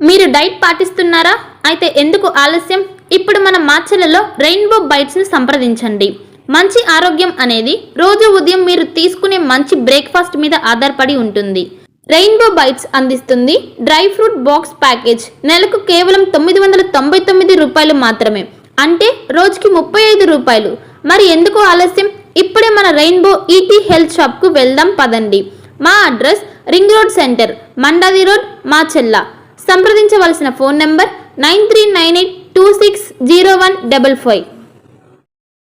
మీరు డైట్ పాటిస్తున్నారా? అయితే ఎందుకు ఆలస్యం? ఇప్పుడు మన మాచెలలో రెయిన్బో బైట్స్ని సంప్రదించండి. మంచి ఆరోగ్యం అనేది రోజు ఉదయం మీరు తీసుకునే మంచి బ్రేక్ఫాస్ట్ మీద ఆధారపడి ఉంటుంది. రెయిన్బో బైట్స్ అందిస్తుంది డ్రై ఫ్రూట్ బాక్స్ ప్యాకేజ్. నెలకు కేవలం 999 రూపాయలు మాత్రమే, అంటే రోజుకి 35 రూపాయలు. మరి ఎందుకు ఆలస్యం? ఇప్పుడే మన రెయిన్బో ఈటీ హెల్త్ షాప్కు వెళ్దాం పదండి. మా address ring road centre, Mandadi road, Macherla. సంప్రదించవలసిన phone number 9398260155.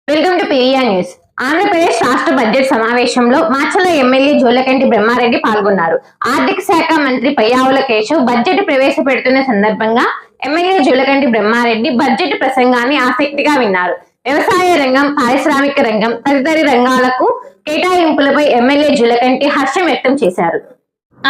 Welcome to PVR news. Andhra Pradesh రాష్ట్ర బడ్జెట్ సమావేశంలో మాచెల్ల ఎమ్మెల్యే జూలకంటి బ్రహ్మారెడ్డి పాల్గొన్నారు. ఆర్థిక శాఖ మంత్రి పయ్యావుల కేశవ్ బడ్జెట్ ప్రవేశపెడుతున్న సందర్భంగా ఎమ్మెల్యే జూలకంటి బ్రహ్మారెడ్డి బడ్జెట్ ప్రసంగాన్ని ఆసక్తిగా విన్నారు. వ్యవసాయ రంగం, పారిశ్రామిక రంగం తదితర రంగాలకు కేటాయింపులపై ఎమ్మెల్యే జూలకంటి హర్షం వ్యక్తం చేశారు.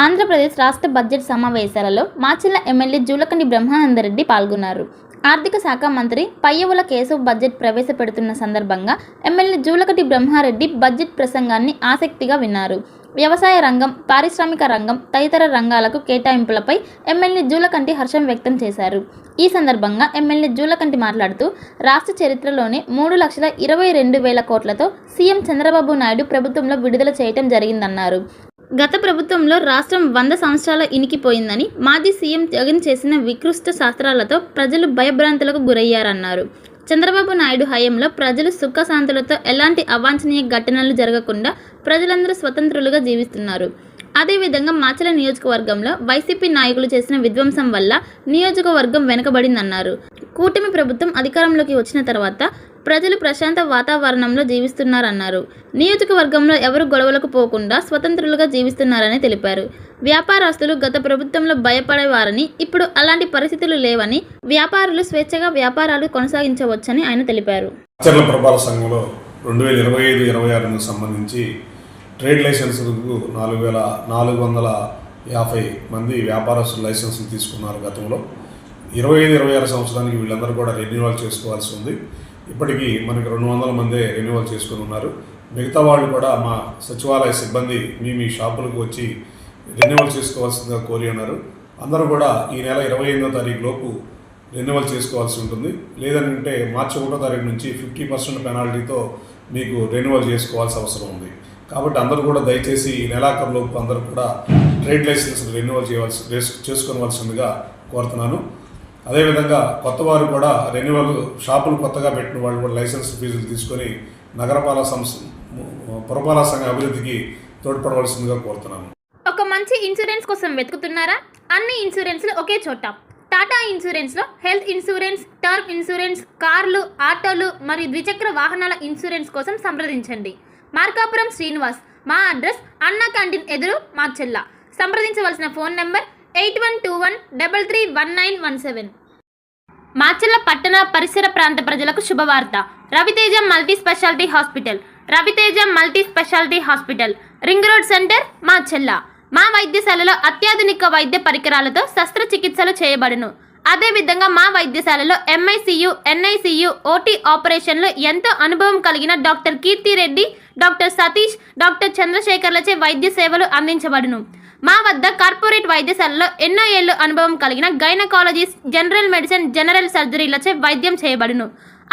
ఆంధ్రప్రదేశ్ రాష్ట్ర బడ్జెట్ సమావేశాలలో మాచెల్ల ఎమ్మెల్యే జూలకంటి బ్రహ్మానందరెడ్డి పాల్గొన్నారు. ఆర్థిక శాఖ మంత్రి పయ్యవుల కేశవ్ బడ్జెట్ ప్రవేశపెడుతున్న సందర్భంగా ఎమ్మెల్యే జూలకంటి బ్రహ్మారెడ్డి బడ్జెట్ ప్రసంగాన్ని ఆసక్తిగా విన్నారు. వ్యవసాయ రంగం, పారిశ్రామిక రంగం తదితర రంగాలకు కేటాయింపులపై ఎమ్మెల్యే జూలకంటి హర్షం వ్యక్తం చేశారు. ఈ సందర్భంగా ఎమ్మెల్యే జూలకంటి మాట్లాడుతూ, రాష్ట్ర చరిత్రలోనే 3,22,000 కోట్లతో సీఎం చంద్రబాబు నాయుడు ప్రభుత్వంలో విడుదల చేయటం జరిగిందన్నారు. గత ప్రభుత్వంలో రాష్ట్రం 100 సంవత్సరాల ఇనికిపోయిందని, మాజీ సీఎం జగన్ చేసిన వికృష్ట శాస్త్రాలతో ప్రజలు భయభ్రాంతులకు గురయ్యారన్నారు. చంద్రబాబు నాయుడు హయాంలో ప్రజలు సుఖశాంతులతో ఎలాంటి అవాంఛనీయ ఘటనలు జరగకుండా ప్రజలందరూ స్వతంత్రులుగా జీవిస్తున్నారు. అదేవిధంగా మాచెల్ల నియోజకవర్గంలో వైసీపీ నాయకులు చేసిన విధ్వంసం వల్ల నియోజకవర్గం వెనుకబడిందన్నారు. కూటమి ప్రభుత్వం అధికారంలోకి వచ్చిన తర్వాత ప్రజలు ప్రశాంత వాతావరణంలో జీవిస్తున్నారన్నారు. నియోజకవర్గంలో ఎవరు గొడవలకు పోకుండా స్వతంత్రులుగా జీవిస్తున్నారని తెలిపారు. వ్యాపారస్తులు గత ప్రభుత్వంలో భయపడేవారని, ఇప్పుడు అలాంటి పరిస్థితులు లేవని, వ్యాపారులు స్వేచ్ఛగా వ్యాపారాలు కొనసాగించవచ్చని ఆయన తెలిపారు. మాచెల్ల పురపాలక సంఘంలో 2025-26 సంబంధించి ట్రేడ్ లైసెన్సులకు 4,450 మంది వ్యాపారస్తులు లైసెన్సులు తీసుకున్నారు. గతంలో 25-26 సంవత్సరానికి వీళ్ళందరూ కూడా రెన్యువల్ చేసుకోవాల్సి ఉంది. ఇప్పటికీ మనకి 200 మందే రెన్యువల్ చేసుకుని ఉన్నారు. మిగతా వాళ్ళు కూడా మా సచివాలయ సిబ్బంది మీ షాపులకు వచ్చి రెన్యువల్ చేసుకోవాల్సిందిగా కోరి ఉన్నారు. అందరూ కూడా ఈ నెల 25వ తారీఖు లోపు రెన్యువల్ చేసుకోవాల్సి ఉంటుంది. లేదంటే మార్చి 1వ తారీఖు నుంచి 50% పెనాల్టీతో మీకు రెన్యువల్ చేసుకోవాల్సిన అవసరం ఉంది. కాబట్టి అందరూ కూడా దయచేసి ఈ నెలాఖరులోపు అందరూ కూడా ట్రేడ్ లైసెన్స్ రెన్యువల్ చేసుకోవాల్సిందిగా కోరుతున్నాను. అదేవిధంగా కొత్త వారు కూడా రెన్యువల్ షాపులు కొత్తగా పెట్టిన వాళ్ళు కూడా లైసెన్స్ ఫీజులు తీసుకొని పురపాలక సంఘ అభివృద్ధికి తోడ్పడవలసిందిగా కోరుతున్నాను. ఒక మంచి ఇన్సూరెన్స్ కోసం వెతుకుతున్నారా? అన్ని ఇన్సూరెన్స్లు ఒకే చోట. టాటా ఇన్సూరెన్స్లో హెల్త్ ఇన్సూరెన్స్, టర్మ్ ఇన్సూరెన్స్, కార్లు, ఆటోలు మరియు ద్విచక్ర వాహనాల ఇన్సూరెన్స్ కోసం సంప్రదించండి. మార్కాపురం శ్రీనివాస్. మా అడ్రస్ అన్నా క్యాంటీన్ ఎదురు, మాచెల్ల. సంప్రదించవలసిన ఫోన్ నెంబర్ 8121331917. మాచెల్ల పట్టణ పరిసర ప్రాంత ప్రజలకు శుభవార్త. Raviteja multi speciality hospital. Raviteja multi speciality hospital, ring road centre, Macherla. మా వైద్యశాలలో అత్యాధునిక వైద్య పరికరాలతో శస్త్రచికిత్సలు చేయబడును. అదేవిధంగా మా వైద్యశాలలో ఎంఐసియు, ఎన్ఐసియు, ఓటీ ఆపరేషన్లు ఎంతో అనుభవం కలిగిన doctor Keerthi Reddy, doctor Satish, doctor చంద్రశేఖర్లచే వైద్య సేవలు అందించబడును. మా వద్ద కార్పొరేట్ వైద్యశాలలో ఎన్నో ఏళ్లు అనుభవం కలిగిన గైనకాలజిస్ట్, జనరల్ మెడిసిన్, జనరల్ సర్జరీలచే వైద్యం చేయబడును.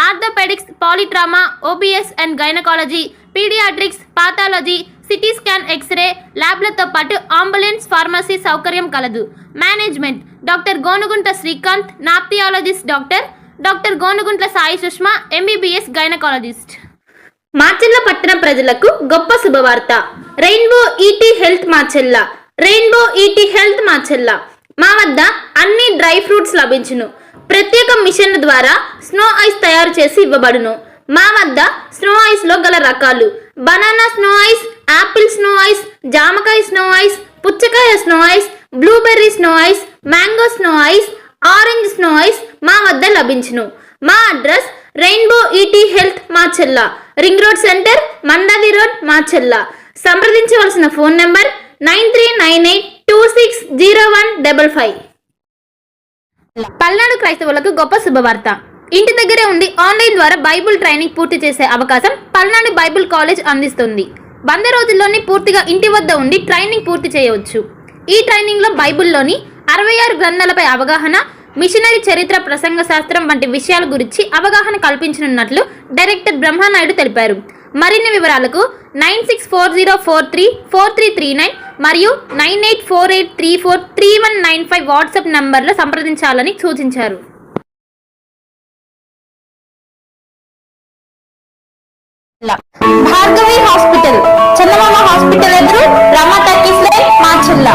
Orthopaedics, polytrauma, OBS and gynaecology, paediatrics, pathology, CT scan, X ray ల్యాబ్లతో పాటు అంబులెన్స్, ఫార్మసీ సౌకర్యం కలదు. మేనేజ్మెంట్ డాక్టర్ గోనుగుంట్ల శ్రీకాంత్, నాప్థియాలజిస్ట్ doctor Gonuguntla Sai Sushma, MBBS gynaecologist. Macherla పట్టణ ప్రజలకు గొప్ప శుభవార్త. Rainbow ET health Macherla. Rainbow ET health Macherla. మా వద్ద అన్ని డ్రై ఫ్రూట్స్ లభించును. ప్రత్యేక మిషన్ల ద్వారా స్నో ఐస్ తయారు చేసి ఇవ్వబడును. మా వద్ద స్నో ఐస్లో గల రకాలు: banana snow ice, apple snow ice, జామకాయ స్నో ఐస్, పుచ్చకాయ snow ice, blueberry snow ice, mango snow ice, orange snow ice మా వద్ద లభించును. మా address rainbow ET health Macherla, ring road centre, Mandadi road, Macherla. సంప్రదించవలసిన ఫోన్ నెంబర్ 9398260155. పల్నాడు క్రైస్తవులకు గొప్ప శుభవార్త. ఇంటి దగ్గరే ఉండి ఆన్లైన్ ద్వారా బైబుల్ ట్రైనింగ్ పూర్తి చేసే అవకాశం పల్నాడు బైబుల్ కాలేజ్ అందిస్తుంది. 100 రోజుల్లోనే పూర్తిగా ఇంటి వద్ద ఉండి ట్రైనింగ్ పూర్తి చేయవచ్చు. ఈ ట్రైనింగ్లో బైబుల్లోని 66 గ్రంథాలపై అవగాహన, మిషనరీ చరిత్ర, ప్రసంగ శాస్త్రం వంటి విషయాల గురించి అవగాహన కల్పించనున్నట్లు డైరెక్టర్ బ్రహ్మానాయుడు తెలిపారు. మరిన్ని వివరాలకు 9640434339 మరియు 9848343195 వాట్సాప్ నంబర్లో సంప్రదించాలని సూచించారు. భార్గవి హాస్పిటల్, చందమామ హాస్పిటల్ ఎదురు, రమా టాకీస్ లైన్, మాచర్ల.